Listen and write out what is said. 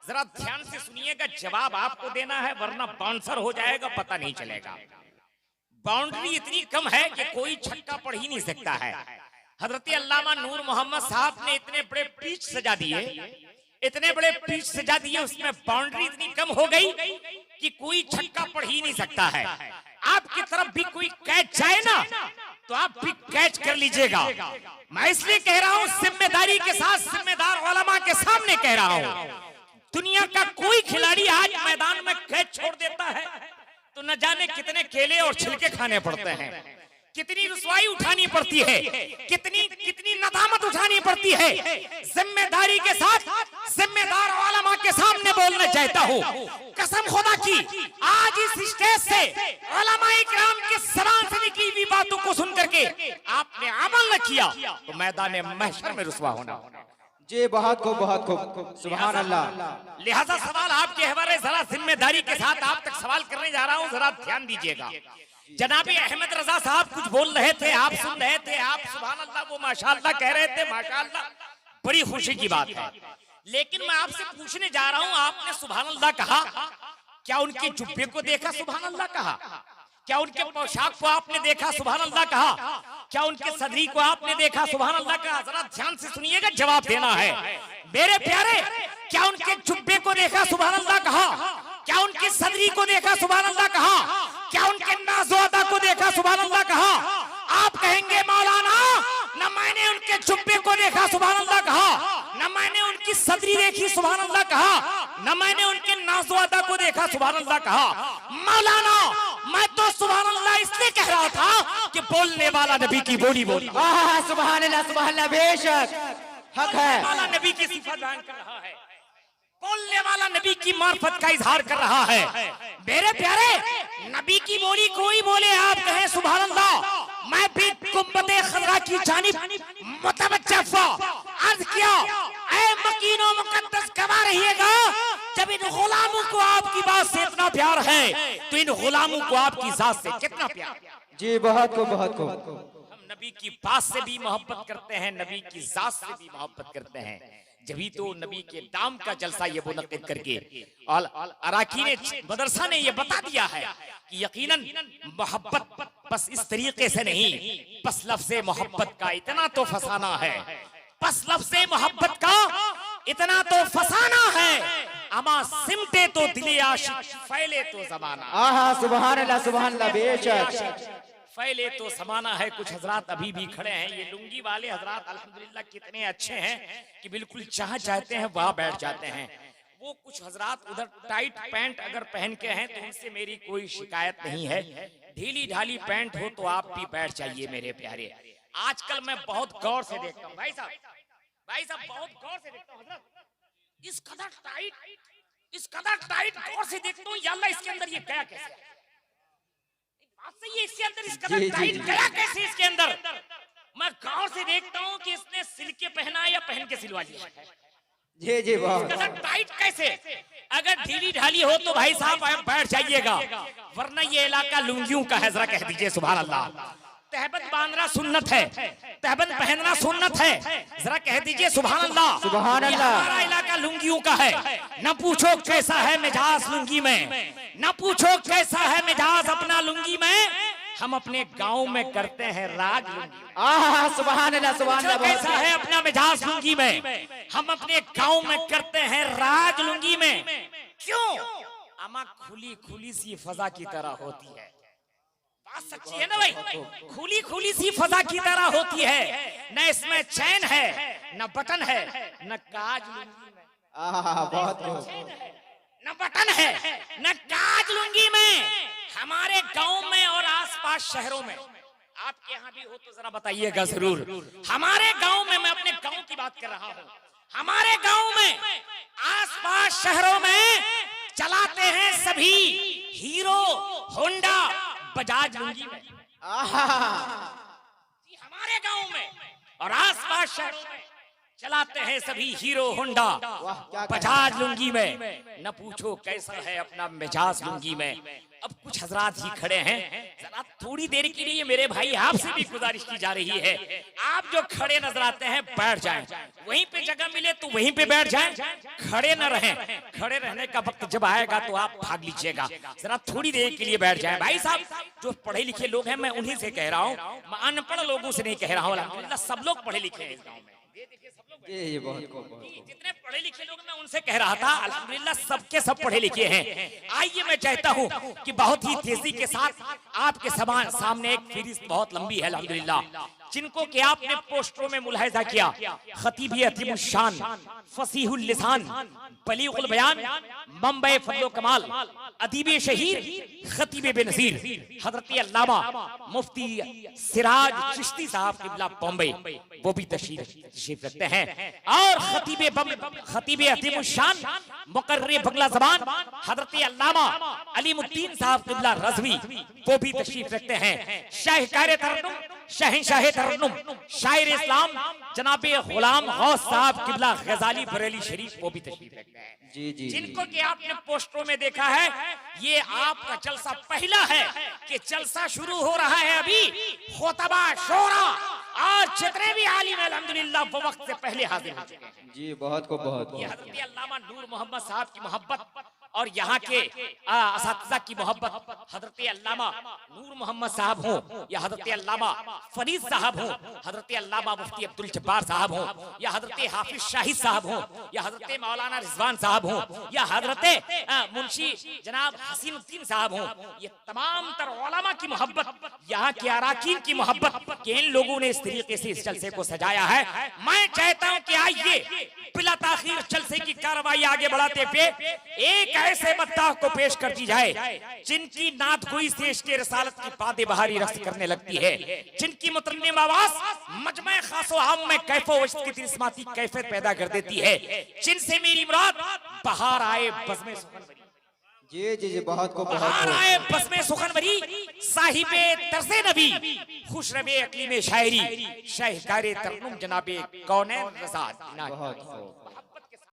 जरा ध्यान से सुनिएगा, जवाब आपको देना है वरना बाउंसर हो जाएगा, पता नहीं चलेगा। बाउंड्री इतनी कम है कि कोई छक्का पढ़ ही नहीं सकता है। हजरत अल्लामा नूर मोहम्मद साहब ने इतने बड़े पिच सजा दिए, इतने बड़े पिच सजा दिए, उसमें बाउंड्री इतनी कम हो गई कि कोई छक्का पढ़ ही नहीं सकता है। आपकी तरफ भी कोई कैच जाए ना तो आप भी कैच कर लीजिएगा। मैं इसलिए कह रहा हूं, जिम्मेदारी के साथ, जिम्मेदार उलमा के सामने कह रहा हूं, दुनिया का कोई खिलाड़ी आज मैदान में कैच छोड़ देता है तो न जाने कितने केले और छिलके खाने पड़ते हैं, कितनी रुसवाई उठानी पड़ती है, कितनी नदामत उठानी पड़ती है। जिम्मेदारी के साथ जिम्मेदार उलमा के सामने बोलना चाहता हूँ, कसम खुदा की आज इस स्टेज से उलमाए किराम के ज़बान से निकली हुई बातों को सुन करके आपने अमल न किया तो मैदान महशर में रुसवा होना। जी बहुत खूब सुभान अल्लाह। लिहाजा सवाल आपके हवाले, जरा जिम्मेदारी के साथ आप तक सवाल करने जा रहा हूँ, जरा ध्यान दीजिएगा। जनाबी अहमद रजा साहब कुछ बोल रहे थे, आप सुन रहे थे, आप सुभान अल्लाह वो माशाअल्लाह कह रहे थे, माशाअल्लाह बड़ी खुशी की बात है। लेकिन मैं आपसे पूछने जा रहा हूँ, आपने सुभान अल्लाह कहा, क्या उनके जुब्बे को देखा सुभान अल्लाह कहा? क्या उनके पोशाक को आपने देखा सुभान अल्लाह कहा? क्या उनके सदरी को आपने देखा सुभान अल्लाह कहा? जरा ध्यान से सुनिएगा, जवाब देना है मेरे प्यारे। क्या उनके जुब्बे को देखा सुभान अल्लाह कहा? क्या उनकी सदरी को देखा सुभान अल्लाह कहा? क्या उनके नाज़ोदा को देखा सुभान अल्लाह कहा? आप कहेंगे मौलाना, न मैंने उनके जुब्बे को देखा सुभान अल्लाह कहा, न मैंने उनकी सदरी देखी सुभान अल्लाह कहा, न मैंने उनके नाज़ोदा को देखा सुभान अल्लाह कहा। मौलाना मैं तो सुभान अल्लाह इसलिए कह रहा था कि बोलने वाला नबी की बोली बोली। सुभान अल्लाह, बेशक हक है। वाला नबी की सिफत बयान कर रहा है, बोलने वाला नबी की मार्फत का इजहार कर रहा है। मेरे प्यारे, नबी की बोली कोई बोले, आप कहें सुभान अल्लाह। मैं भी गुंबदे खजरा की जानिब मुतवज्जह हुआ, अर्ज किया, ऐ मकीनो मुकद्दस गवाह रहिएगा, जब इन गुलामों को आपकी बात से इतना प्यार है तो इन गुलामों को आपकी जात से कितना प्यार। जी बहुत खूब। हम नबी की बात से भी मोहब्बत करते हैं, नबी की जात से भी मोहब्बत करते हैं, जभी तो नबी के दाम का जलसा ये मुनक्किद करके और अराकीन मदरसा ने ये बता दिया है कि यकीनन मोहब्बत बस इस तरीके से नहीं, बस लफ्ज़े मोहब्बत का इतना तो फसाना है, बस लफ्ज़े मोहब्बत का इतना तो फसाना है, अमा सिमटे तो दिले आशिक, फैले तो ज़माना। सुभान अल्लाह, बेशक फैले तो समाना है। कुछ हजरात अभी भी खड़े हैं, ये लुंगी वाले हजरात अल्हम्दुलिल्लाह कितने अच्छे हैं कि बिल्कुल जहाँ चाहते हैं वहाँ बैठ जाते हैं। वो कुछ हजरात उधर टाइट पैंट अगर पहन के हैं तो उनसे मेरी कोई शिकायत नहीं है, ढीली ढाली पैंट हो तो आप भी बैठ जाइए मेरे प्यारे। आजकल मैं बहुत गौर से देखता हूँ भाई साहब बहुत गौर से देखता हूँ हजरत, इस कदर टाइट गौर से देखता हूँ, या अल्लाह इसके अंदर ये गया कैसे? ये इसके अंदर इस कदर टाइट गया कैसे? इसके अंदर मैं गौर से देखता हूँ कि इसने सिल्के पहना या पहन के सिलवा लिया है। जी बहुत टाइट कैसे? अगर ढीली ढाली हो तो भाई साहब आप बैठ जाइएगा, वरना ये इलाका लुंगियों का है। जरा कह दीजिए सुभान अल्लाह। तहबत बांधना सुन्नत है, तहबत पहनना सुन्नत है, जरा कह दीजिए सुभान अल्लाह। सुभान अल्लाह। हमारा इलाका लुंगियों का है, न पूछो कैसा है मिजाज लुंगी में, न पूछो कैसा है मिजाज अपना लुंगी में, हम अपने गांव में करते हैं राज लुंगी। सुभान अल्लाह, कैसा है अपना मिजाज लुंगी में, हम अपने गांव में करते हैं राज लुंगी में। क्यों? अमा खुली खुली सी फजा की तरह होती है। बात सच्ची है ना भाई, खुली खुली सी फजा की तरह होती है, न इसमें चैन है, न बटन है, न काज लुंगी में। बहुत न बटन है न काज लुंगी में। हमारे गांव में और आसपास शहरों में, आपके यहाँ भी हो तो जरा बताइएगा जरूर। हमारे गांव में, मैं अपने गांव की बात कर रहा हूँ, हमारे गांव में आसपास शहरों में चलाते हैं सभी हीरो होंडा बजाज लुंगी में। हमारे गांव में और आसपास शहरों में चलाते हैं सभी हीरो होंडा बजाज लुंगी में। न पूछो कैसा है अपना मिजाज लुंगी में। अब कुछ हजरात ही खड़े हैं, जरा जरा थोड़ी देर के लिए मेरे भाई आपसे भी गुजारिश की जा रही है, आप जो खड़े नजर आते हैं बैठ जाएं, वहीं पे जगह मिले तो वहीं पे बैठ जाएं, खड़े न रहें। खड़े रहने का वक्त जब आएगा तो आप भाग लीजिएगा। जरा थोड़ी देर के लिए बैठ जाएं। भाई साहब, जो पढ़े लिखे लोग हैं मैं उन्हीं से कह रहा हूँ, मैं अनपढ़ लोगों से नहीं कह रहा हूँ। अल्हम्दुलिल्लाह सब लोग पढ़े लिखे हैं इस गाँव में, ये बहुत जितने पढ़े लिखे लोग मैं उनसे कह रहा था, अल्हम्दुलिल्लाह सबके सब पढ़े लिखे हैं। आइए मैं चाहता हूं कि बहुत ही तेजी के साथ आपके सामने एक फहरिस्त बहुत लंबी है अल्हम्दुलिल्लाह, जिनको कि आपने पोस्टरों में मुलाहिजा किया। खतीब अतीमुश शान, फसीहुल लिसान, बलीगुल बयान, मंबे फजलो कमाल, अदीब शहीर, खतीब बेनज़ीर हजरत अल्लामा मुफ्ती सिराज चिश्ती साहब किबला बॉम्बे, वो भी तशरीफ रखते हैं। और खतीब अतीमुश शान, मुकर्रिर बंगला ज़बान हजरत अल्लामा अलीमुद्दीन साहब किबला रज़वी, वो भी तशरीफ रखते हैं। शाहकार तरन्नुम, शहंशाह तरन्नुम, शायर इस्लाम जनाबे गुलाम गौस साहब किबला गजाली बरेली शरीफ, वो भी तशरीफ रखते हैं। जी जी, जिनको कि आपने पोस्टरों में देखा है, ये आपका जलसा पहला है कि जलसा शुरू हो रहा है। अभी खुतबा शोरा आज जितने भी आलिम अल्हम्दुलिल्लाह वो वक्त से पहले हाजिर हो चुके हैं। जी बहुत को बहुत। ये हज़रत अल्लामा नूर मोहम्मद साहब की मोहब्बत और यहाँ के असातिज़ा की मोहब्बत, हज़रत अल्लामा नूर मोहम्मद साहब हो या हज़रत अल्लामा फरीद साहब हो, हज़रत अल्लामा मुफ्ती अब्दुल जब्बार साहब हो या हज़रत हाफिज शाहिद साहब हो या हज़रत मौलाना रिजवान साहब हो या हज़रत मुंशी जनाब हसीनुद्दीन साहब हो, ये तमाम तर उलमा की मोहब्बत, यहाँ के अराकीन की मोहब्बत के इन लोगों ने इस तरीके से इस जलसे को सजाया है। मैं चाहता हूँ कि आइए बिला ताखीर जलसे की कार्रवाई आगे बढ़ाते हुए एक ऐसे मद्दाह को पेश कर दी जाए जिनकी नात गोई से इश्क़े रसालत की बादे बहारी रक्स करने लगती है, जिनकी मुतरन्निम आवाज मजमे खासो आम में कैफो वश्त की तिरस्माती कैफियत पैदा कर देती है, जिनसे मेरी मुराद बहार आए बज़्मे सुखनवरी। जी जी जी बहुत को बहुत। बहार आए बज़्मे सुखनवरी, साहिबे तर्ज़े नबी, खुशरबे अक़लीम शायरी, शाहकारे तरन्नुम जनाबे कौनैन रज़ा। बहुत